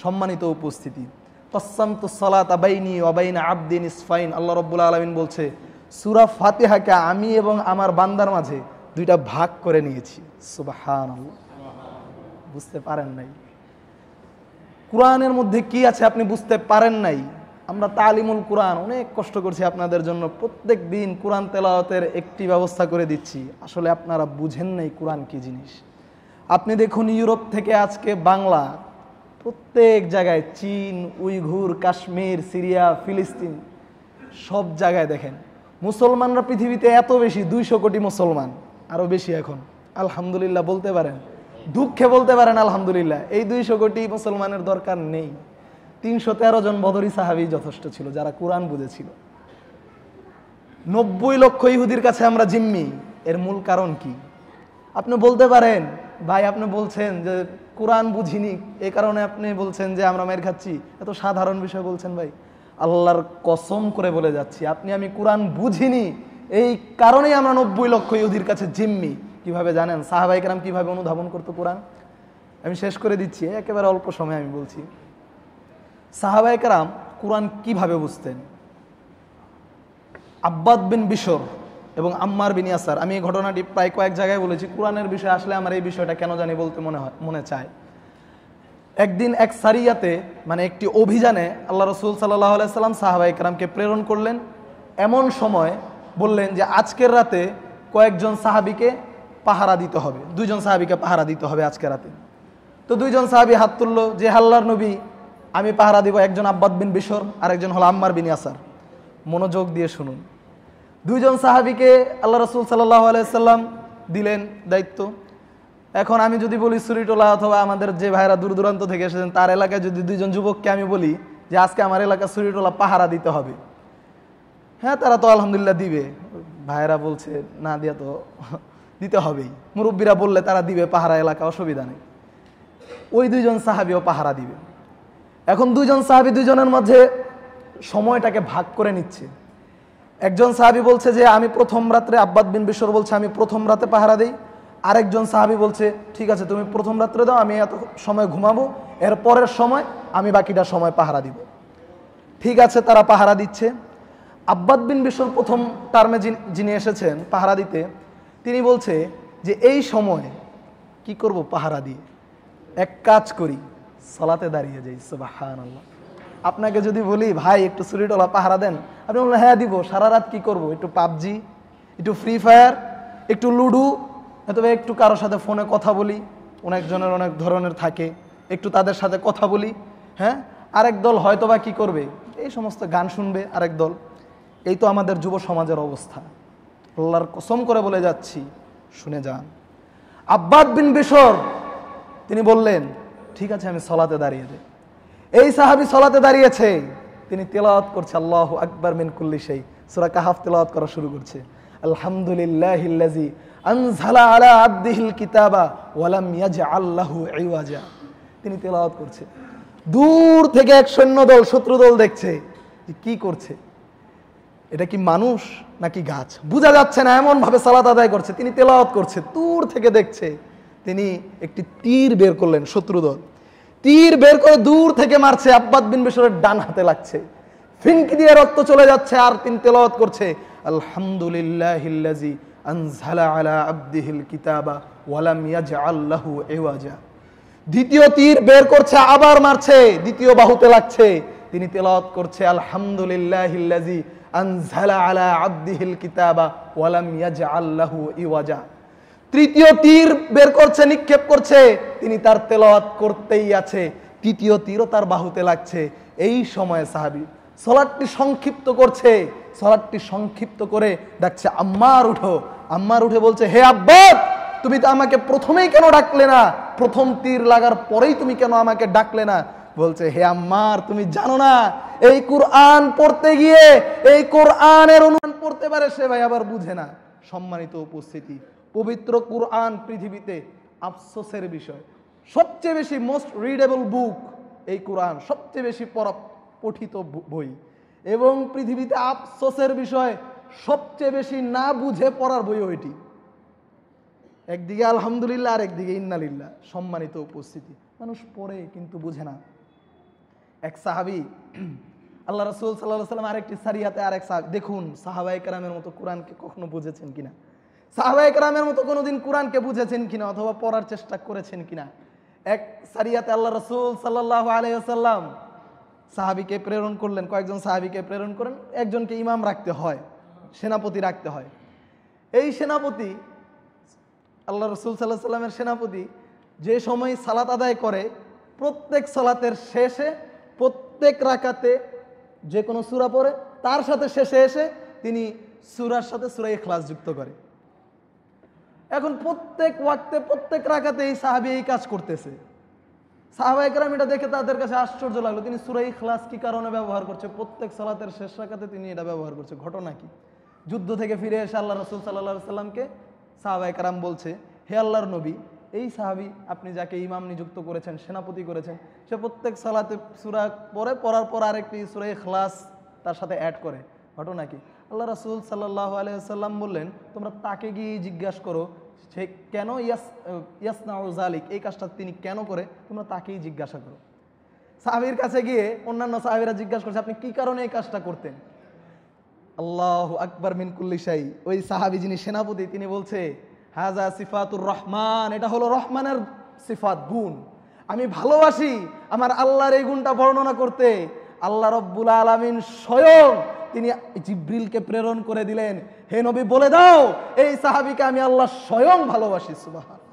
সম্মানিত উপস্থিতি, কসসামতু সালাতা বাইনি ওয়া বাইনা আবদি নিসফাইন, আল্লাহ রাব্বুল আলামিন বলছে সূরা ফাতিহাকে আমি এবং আমার বান্দার মাঝে দুইটা ভাগ করে নিয়েছি। সুবহানাল্লাহ। বুঝতে পারেন নাই কোরআনের মধ্যে কি আছে, আপনি বুঝতে পারেন নাই। আমরা তালিমুল কোরআন অনেক কষ্ট করছি আপনাদের জন্য, প্রত্যেক দিন কোরআন তেলাওয়াতের একটি ব্যবস্থা করে দিচ্ছি। আসলে আপনারা বুঝেন নাই কোরআন কি জিনিস। আপনি দেখুন ইউরোপ থেকে আজকে বাংলা, প্রত্যেক জায়গায় চীন, উইঘুর, কাশ্মীর, সিরিয়া, ফিলিস্তিন, সব জায়গায় দেখেন মুসলমানরা পৃথিবীতে এত বেশি, 200 কোটি মুসলমান, আরো বেশি এখন। আলহামদুলিল্লাহ বলতে পারেন, দুঃখে বলতে পারেন আলহামদুলিল্লাহ। এই 200 কোটি মুসলমানের দরকার নেই, 313 জন বদরি সাহাবী যথেষ্ট ছিল যারা কোরআন বুঝেছিল। 90 লক্ষ ইহুদির কাছে আমরা জিম্মি। এর মূল কারণ কি? আপনি বলতে পারেন ভাই, আপনি বলছেন যে কোরআন বুঝিনি, এই কারণে আপনি বলছেন যে আমরা মার খাচ্ছি, এত সাধারণ বিষয় বলছেন। ভাই আল্লাহর কসম করে বলে যাচ্ছি, আমি কোরআন বুঝিনি, এই কারণেই আমরা 90 লক্ষ ইহুদির কাছে জিম্মি। কিভাবে জানেন সাহাবায়ে কেরাম কিভাবে অনুধাবন করতো কোরআন? আমি শেষ করে দিচ্ছি, একেবারে অল্প সময় আমি বলছি। সাহাবায়ে কেরাম কোরআন কিভাবে বুঝতেন? আব্বাদ বিন বিশর এবং আম্মার বিন ইয়াসার, আমি এই ঘটনাটি প্রায় কয়েক জায়গায় বলেছি। কোরআনের বিষয়ে আসলে আমার এই বিষয়টা কেন জানি বলতে মনে চায়। একদিন এক সারিয়াতে, মানে একটি অভিযানে আল্লাহ রাসূল সাল্লাল্লাহু আলাইহি সাল্লাম সাহাবায়ে কেরামকে প্রেরণ করলেন। এমন সময় বললেন যে আজকের রাতে কয়েকজন সাহাবীকে পাহারা দিতে হবে, 2 জন সাহাবীকে পাহারা দিতে হবে আজকের রাতে। তো 2 জন সাহাবী হাত তুললো যে আল্লাহর নবী, আমি পাহারা দিব। একজন আব্বাদ বিন বিশর আর একজন হলো আম্মার বিন ইয়াসার। মনোযোগ দিয়ে শুনুন। 2 জন সাহাবীকে আল্লাহ রাসূল সাল্লাল্লাহু আলাইহি সাল্লাম দিলেন দায়িত্ব। এখন আমি যদি বলি সুরিটোলা অথবা আমাদের যে ভাইরা দূর দূরান্ত থেকে এসেছেন তার এলাকায় যদি 2 জন যুবককে আমি বলি যে আজকে আমার এলাকা সুরিটোলা পাহারা দিতে হবে, হ্যাঁ তারা তো আলহামদুলিল্লাহ দিবে। ভাইরা বলছে না, দিয়া তো দিতে হবেই, মুরব্বীরা বললে তারা দিবে পাহারা এলাকা, অসুবিধা নেই। ওই 2 জন সাহাবীও পাহারা দিবে। এখন 2 জন সাহাবী 2 জনের মাঝে সময়টাকে ভাগ করে নিচ্ছে। একজন সাহাবী বলছে যে আমি প্রথম রাত্রে, আব্বাদ বিন বিশর বলছে আমি প্রথম রাতে পাহারা দেই। আরেকজন সাহাবী বলছে ঠিক আছে তুমি প্রথম রাত্রে দাও, আমি এত সময় ঘুমাবো, এর পরের সময় আমি বাকিটা সময় পাহারা দিব। ঠিক আছে, তারা পাহারা দিচ্ছে। আব্বাদ বিন বিশর প্রথম টার্মে যিনি এসেছেন পাহারা দিতে, তিনি বলছে যে এই সময় কি করব পাহারা দিয়ে, এক কাজ করি সালাতে দাঁড়িয়ে যাই। সুবহানাল্লাহ। আপনাকে যদি বলি ভাই একটু সুরিটোলা পাহারা দেন, আপনি বললেন হ্যাঁ দিব। সারা রাত কি করব? একটু পাবজি, একটু ফ্রি ফায়ার, একটু লুডো, অথবা একটু কারোর সাথে ফোনে কথা বলি, অনেকজনের অনেক ধরনের থাকে, একটু তাদের সাথে কথা বলি। হ্যাঁ, আরেক দল হয়তো বা কি করবে, এই সমস্ত গান শুনবে আরেক দল। এই তো আমাদের যুব সমাজের অবস্থা। আল্লাহর কসম করে বলে যাচ্ছি, শুনে যান। আব্বাদ বিন বিশর তিনি বললেন ঠিক আছে আমি সালাতে দাঁড়িয়ে যাই। এই সাহাবী সালাতে দাঁড়িয়েছে, তিনি তেলাওয়াত করছে আল্লাহু আকবার মিন কুল্লি শাই, সূরা কাহাফ তেলাওয়াত করা শুরু করছে। আলহামদুলিল্লাহিল্লাযী আনজালা আলা আবদিহিল কিতাবা ওয়া লাম ইয়াজআল লাহু ইওয়াজা। তিনি তেলাওয়াত করছে। দূর থেকে এক সৈন্যদল, শত্রুদল দেখছে যে কি করছে, এটা কি মানুষ নাকি গাছ বোঝা যাচ্ছে না, এমন ভাবে সালাত আদায় করছে। তিনি তেলাওয়াত করছে, দূর থেকে দেখছে। তিনি একটি তীর বের করলেন, শত্রুদল তীর বের করে দূর থেকে মারছে, আব্বাদ বিন বিশরের ডান হাতে লাগছে, ফিনকি দিয়ে রক্ত চলে যাচ্ছে। আর তিনি তেলাওয়াত করছে আলহামদুলিল্লাহিল্লাযী আনজালা আলা আবদিহিল কিতাবা ওয়া লাম ইয়াজআল লাহু ইওয়াজা। দ্বিতীয় তীর বের করছে, আবার মারছে, দ্বিতীয় বাহুতে লাগছে। তিনি তেলাওয়াত করছে আলহামদুলিল্লাহিল্লাযী আনজালা আলা আবদিহিল কিতাবা ওয়া লাম ইয়াজআল লাহু ইওয়াজা। তৃতীয় তীর বের করছে, নিক্ষেপ করছে, তিনি তার তেলাওয়াত করতেই আছে, তৃতীয় তীরও তার বাহুতে লাগছে। এই সময়ে সাহাবী সালাতটি সংক্ষিপ্ত করছে, সালাতটি সংক্ষিপ্ত করে ডাকছে আম্মার উঠো। আম্মার উঠে বলছে হে আব্বাদ, তুমি তো আমাকে প্রথমেই কেন ডাকলে না? প্রথম তীর লাগার পরেই তুমি কেন আমাকে ডাকলে না? বলছে হে আম্মার, তুমি জানো না এই কুরআন পড়তে গিয়ে, এই কোরআনের অনুমান পড়তে পারে সে ভাই আবার বুঝে না। সম্মানিত উপস্থিতি, পবিত্র কুরআন পৃথিবীতে আফসোসের বিষয়, সবচেয়ে বেশি মোস্ট রিডেবল বুক এই কুরআন, সবচেয়ে বেশি পঠিত বই, এবং পৃথিবীতে আফসোসের বিষয় সবচেয়ে বেশি না বুঝে পড়ার বই ওইটি। একদিকে আলহামদুলিল্লাহ আর একদিকে ইন্নালিল্লাহ। সম্মানিত উপস্থিতি, মানুষ পড়ে কিন্তু বুঝে না। এক সাহাবী, আল্লাহ রাসূল সাল্লাল্লাহু আলাইহি ওয়াসাল্লাম আরেকটি সারিয়াতে আরেক সাহাবী, দেখুন সাহাবায়ে কেরামের মতো কোরআনকে কখনো বুঝেছেন কিনা, সাহাবায়ে কেরামের মতো কোনোদিন কোরআনকে বুঝেছেন কিনা অথবা পড়ার চেষ্টা করেছেন কিনা। এক সারিয়াতে আল্লাহ রাসূল সাল্লাল্লাহু আলাইহি ওয়াসাল্লাম সাহাবীকে প্রেরণ করলেন, কয়েকজন সাহাবীকে প্রেরণ করেন, একজনকে ইমাম রাখতে হয়, সেনাপতি রাখতে হয়। এই সেনাপতি, আল্লাহ রাসূল সাল্লাল্লাহু আলাইহি ওয়াসাল্লামের সেনাপতি যে সময় সালাত আদায় করে, প্রত্যেক সালাতের শেষে প্রত্যেক রাকাতে যে কোনো সূরা পড়ে, তার সাথে শেষে এসে তিনি সূরার সাথে সূরা ইখলাস যুক্ত করে। এখন প্রত্যেক ওয়াক্তে প্রত্যেক রাকাতে এই সাহাবী এই কাজ করতেছে। সাহাবায়ে কেরাম এটা দেখে তাদের কাছে আশ্চর্য লাগলো, তিনি সূরা ইখলাস কি কারণে ব্যবহার করছে, প্রত্যেক সালাতের শেষ রাকাতে তিনি এটা ব্যবহার করছে, ঘটনা কি? যুদ্ধ থেকে ফিরে এসে আল্লাহ রাসূল সাল্লাল্লাহু আলাইহি ওয়াসাল্লামকে সাহাবায়ে কেরাম বলছে, হে আল্লাহর নবী, এই সাহাবী আপনি যাকে ইমাম নিযুক্ত করেছেন, সেনাপতি করেছেন, সে প্রত্যেক সালাতে সূরা পড়ার পর আরেকটি সূরা ইখলাস তার সাথে অ্যাড করে, ঘটনা কি? আল্লাহ রাসূল সাল্লাল্লাহু আলাইহি ওয়াসাল্লাম বললেন, তোমরা তাকে গিয়ে জিজ্ঞাসা করো সে কেন ইয়াসনাউ যালিক, এই কাজটা তিনি কেন করে, তোমরা তাকেই জিজ্ঞাসা করো। সাহাবীর কাছে গিয়ে অন্যান্য সাহাবীরা জিজ্ঞাসা করছে, আপনি কি কারণে এই কাজটা করতেন? আল্লাহু আকবার মিন কুল্লি শাই, ওই সাহাবী যিনি সেনাপতি তিনি বলছে, হাজা সিফাতুর রহমান, এটা হলো রহমানের সিফাত, গুণ। আমি ভালোবাসি আমার আল্লাহর এই গুণটা বর্ণনা করতে। আল্লাহ রব্বুল আলামিন স্বয়ং তিনি জিবরিলকে প্রেরণ করে দিলেন, হে নবী বলে দাও এই সাহাবীকে আমি আল্লাহ স্বয়ং ভালোবাসি। সুবহানাল্লাহ,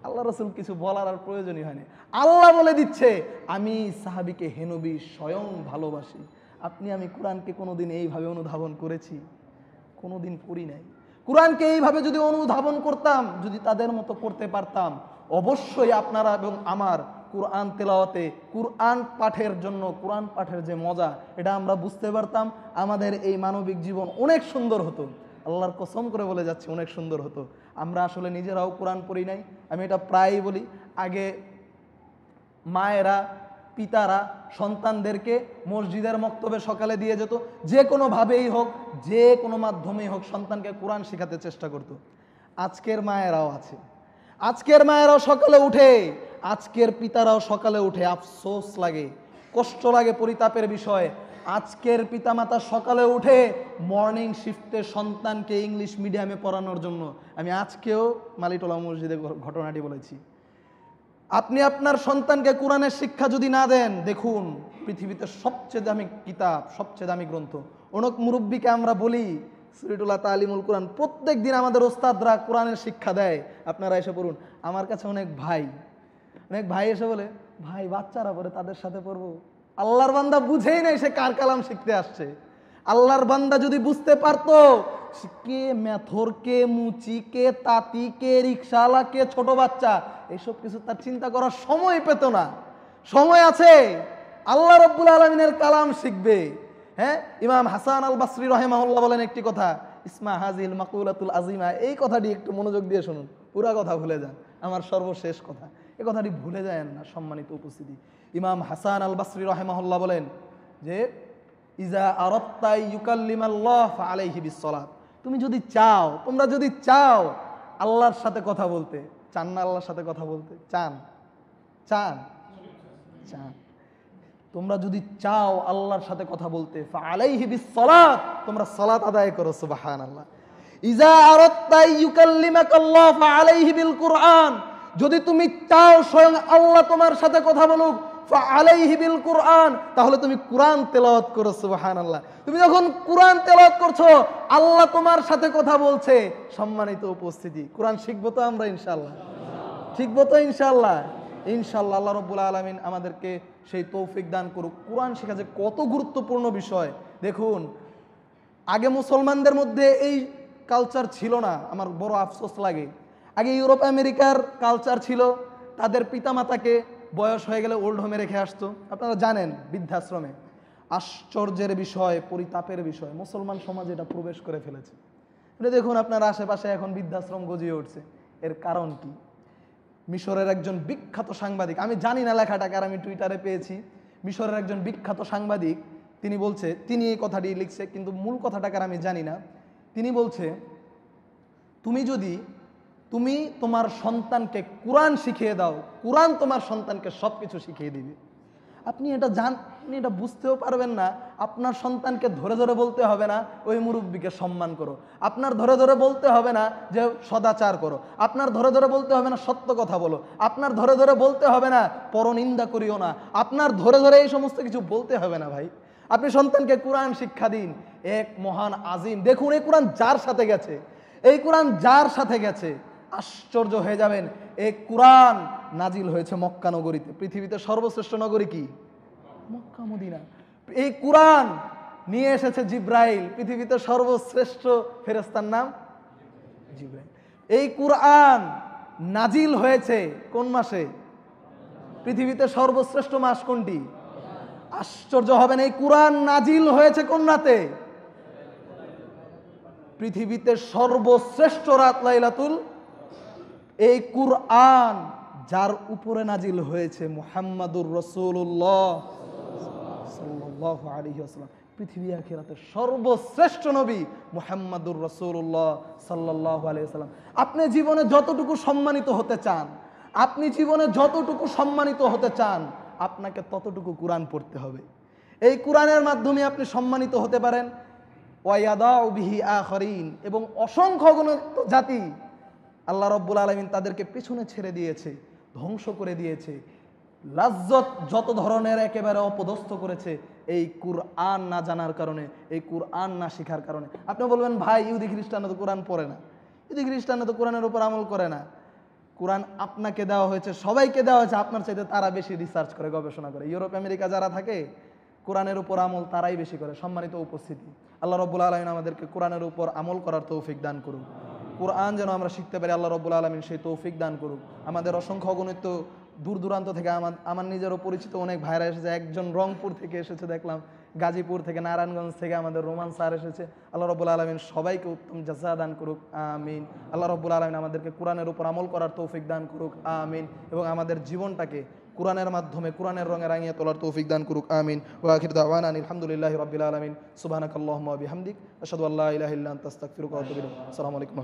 আল্লাহ রাসূল কিছু বলার আর প্রয়োজনই হয়নি, আল্লাহ বলে দিচ্ছে আমি সাহাবীকে হে নবী স্বয়ং ভালোবাসি। আপনি আমি কোরআনকে কোনোদিন এইভাবে অনুধাবন করেছি? কোনোদিন করি নাই। কোরআনকে এইভাবে যদি অনুধাবন করতাম, যদি তাদের মতো করতে পারতাম, অবশ্যই আপনারা এবং আমার কোরআন তেলাওয়াতে, কোরআন পাঠের জন্য, কোরআন পাঠের যে মজা এটা আমরা বুঝতে পারতাম, আমাদের এই মানবিক জীবন অনেক সুন্দর হতো। আল্লাহর কসম করে বলে যাচ্ছে অনেক সুন্দর হতো। আমরা আসলে নিজেরাও কোরআন পড়ি নাই। আমি এটা প্রায়ই বলি, আগে মায়েরা পিতারা সন্তানদেরকে মসজিদের মক্তবে সকালে দিয়ে যেত, যে কোনোভাবেই হোক, যে কোনো মাধ্যমেই হোক সন্তানকে কোরআন শেখাতে চেষ্টা করত। আজকের মায়েরাও আছে, আজকের মায়েরাও সকালে উঠে, আজকের পিতারাও সকালে উঠে, আফসোস লাগে, কষ্ট লাগে, পরিতাপের বিষয়। আজকের পিতামাতা সকালে উঠে মর্নিং শিফটে সন্তানকে ইংলিশ মিডিয়ামে পড়ানোর জন্য, আমি আজকেও মালিটোলা মসজিদে ঘটনাটি বলেছি। আপনি আপনার সন্তানকে কোরআনের শিক্ষা যদি না দেন, দেখুন পৃথিবীতে সবচেয়ে দামি কিতাব, সবচেয়ে দামি গ্রন্থ, অনেক মুরব্বীকে আমরা বলি সুরিটুল্লাহ তালিমুল কোরআন, প্রত্যেক দিন আমাদের ওস্তাদরা কোরআনের শিক্ষা দেয়, আপনারা এসে পড়ুন। আমার কাছে অনেক ভাই এসে বলে, ভাই বাচ্চারা পড়ে তাদের সাথে পড়বো। আল্লাহর বান্দা বুঝেই নাই সে কার কালাম শিখতে আসছে। আল্লাহর বান্দা যদি বুঝতে পারতো কে মেথর, কে মুচি, কে তাঁতি, কে রিক্সাওয়ালা, কে ছোট বাচ্চা, এইসব কিছু তার চিন্তা করার সময় পেত না। সময় আছে, আল্লাহ রব্বুল আলামিনের কালাম শিখবে। হ্যাঁ, ইমাম হাসান আল বাসরি রাহিমাহুল্লাহ বলেন একটি কথা, ইসমা হাজিল মাকুলাতুল আজিমা, এই কথাটি একটু মনোযোগ দিয়ে শুনুন, পুরা কথা ভুলে যান, আমার সর্বশেষ কথা, এই কথাটি ভুলে যায় না। সম্মানিত উপস্থিতি, ইমাম হাসান আল বাসরি রাহিমাহুল্লাহ বলেন যে ইজা আরাদতা ইউকাল্লিমাল্লাহ ফাআলাইহি বিসসালাত, তুমি যদি চাও, তোমরা যদি চাও আল্লাহর সাথে কথা বলতে, চান না আল্লাহর সাথে কথা বলতে? চান চান চান তোমরা যদি চাও আল্লাহর সাথে কথা বলতে, ফাআলাইহি বিসসালাত, তোমরা সালাত আদায় করো। সুবহানাল্লাহ। ইজা আরাদতা ইউকাল্লিমাকাল্লাহ ফাআলাইহি বিল কুরআন, যদি তুমি চাও স্বয়ং আল্লাহ তোমার সাথে কথা বলুক, ফাআলাইহি বিল কুরআন, তাহলে তুমি কোরআন তেলাওয়াত করো। সুবহানাল্লাহ। তুমি যখন কোরআন তেলাওয়াত করছো, আল্লাহ তোমার সাথে কথা বলছে। সম্মানিত উপস্থিতি, কোরআন শিখবো তো আমরা ইনশাআল্লাহ, শিখবো তো ইনশাআল্লাহ। ইনশাআল্লাহ আল্লাহ রাব্বুল আলামিন আমাদেরকে সেই তৌফিক দান করুক। কোরআন শেখা যে কত গুরুত্বপূর্ণ বিষয়, দেখুন আগে মুসলমানদের মধ্যে এই কালচার ছিল না, আমার বড় আফসোস লাগে। আগে ইউরোপ আমেরিকার কালচার ছিল, তাদের পিতামাতাকে বয়স হয়ে গেলে ওল্ড হোমে রেখে আসতো, আপনারা জানেন, বৃদ্ধাশ্রমে। আশ্চর্যের বিষয়, পরিতাপের বিষয়, মুসলমান সমাজে এটা প্রবেশ করে ফেলেছে। এটা দেখুন আপনার আশেপাশে এখন বৃদ্ধাশ্রম গজিয়ে উঠছে। এর কারণ কি? মিশরের একজন বিখ্যাত সাংবাদিক, আমি জানি না লেখাটাকে, আর আমি টুইটারে পেয়েছি, মিশরের একজন বিখ্যাত সাংবাদিক তিনি বলছে, তিনি এই কথাটি লিখছে, কিন্তু মূল কথাটাকে আমি জানি না। তিনি বলছে, তুমি তোমার সন্তানকে কোরআন শিখিয়ে দাও, কোরআন তোমার সন্তানকে সবকিছু শিখিয়ে দিবে। আপনি এটা বুঝতেও পারবেন না। আপনার সন্তানকে ধরে ধরে বলতে হবে না ওই মুরব্বীকে সম্মান করো, আপনার ধরে ধরে বলতে হবে না যে সদাচার করো, আপনার ধরে ধরে বলতে হবে না সত্য কথা বলো, আপনার ধরে ধরে বলতে হবে না পরনিন্দা করিও না, আপনার ধরে ধরে এই সমস্ত কিছু বলতে হবে না ভাই। আপনি সন্তানকে কোরআন শিক্ষা দিন। এক মহান আজিম, দেখুন এই কোরআন যার সাথে গেছে, এই কোরআন যার সাথে গেছে আশ্চর্য হয়ে যাবেন। এই কোরআন নাজিল হয়েছে মক্কা নগরীতে। পৃথিবীতে সর্বশ্রেষ্ঠ নগরী কি? Mecca Medina. এই কোরআন নিয়ে এসেছে জিব্রাইল। পৃথিবীতে সর্বশ্রেষ্ঠ ফেরেশতার নাম জিব্রাইল। এই কোরআন নাজিল হয়েছে কোন মাসে? পৃথিবীতে সর্বশ্রেষ্ঠ মাস কোনটি? আশ্চর্য হবেন, এই কোরআন নাজিল হয়েছে কোন রাতে? পৃথিবীতে সর্বশ্রেষ্ঠ রাত লাইলাতুল। এই কোরআন যার উপরে নাজিল হয়েছে মুহাম্মাদুর রাসূলুল্লাহ সাল্লাল্লাহু আলাইহি ওয়াসাল্লাম, পৃথিবী আখিরাতের সর্বশ্রেষ্ঠ নবী মুহাম্মাদুর রাসূলুল্লাহ সাল্লাল্লাহু আলাইহি ওয়াসাল্লাম। আপনি জীবনে যতটুকু সম্মানিত হতে চান, আপনি জীবনে যতটুকু সম্মানিত হতে চান, আপনাকে ততটুকু কোরআন পড়তে হবে। এই কোরআনের মাধ্যমে আপনি সম্মানিত হতে পারেন। ওয়ায়াদাউ বিহি আখারিন, এবং অসংখ্য গণিত জাতি আল্লাহ রাব্বুল আলামিন তাদেরকে পিছনে ছেড়ে দিয়েছে, ধ্বংস করে দিয়েছে, লাজ্জত যত ধরনের একেবারে অপদস্থ করেছে এই কোরআন না জানার কারণে, এই কোরআন না শিখার কারণে। আপনি বলবেন ভাই ইহুদি খ্রিস্টানরা তো কোরআন পড়ে না, ইহুদি খ্রিস্টানরা তো কোরআনের উপর আমল করে না। কোরআন আপনাকে দেওয়া হয়েছে, সবাইকে দেওয়া হয়েছে, আপনার চাইতে তারা বেশি রিসার্চ করে, গবেষণা করে। ইউরোপ আমেরিকা যারা থাকে কোরআনের উপর আমল তারাই বেশি করে। সম্মানিত উপস্থিতি, আল্লাহ রাব্বুল আলামিন আমাদেরকে কোরআনের উপর আমল করার তৌফিক দান করুন। কোরআন যেন আমরা শিখতে পারি, আল্লাহ রাব্বুল আলামিন সেই তৌফিক দান করুক। আমাদের অসংখ্য অগণিত দূর দূরান্ত থেকে আমার নিজেরও পরিচিত অনেক ভাইরা এসেছে। একজন রংপুর থেকে এসেছে দেখলাম, গাজীপুর থেকে, নারায়ণগঞ্জ থেকে আমাদের রোমান স্যার এসেছে। আল্লাহ রাব্বুল আলামিন সবাইকে উত্তম জাযা দান করুক, আমিন। আল্লাহ রাব্বুল আলামিন আমাদেরকে কোরআনের উপর আমল করার তৌফিক দান করুক, আমিন। এবং আমাদের জীবনটাকে কোরআনের মাধ্যমে কোরআনের রঙে রাঙিয়ে তোলার তৌফিক দান করুক, আমিন। ওয়া আখিরু দাওয়ানা আলহামদুলিল্লাহি রাব্বিল আলামিন। সুবহানাকাল্লাহুম্মা ওয়া বিহামদিক আশহাদু আল্লা ইলাহা ইল্লা আনতা আস্তাগফিরুকা ওয়া আতুবু ইলাইক। আসসালামু আলাইকুম।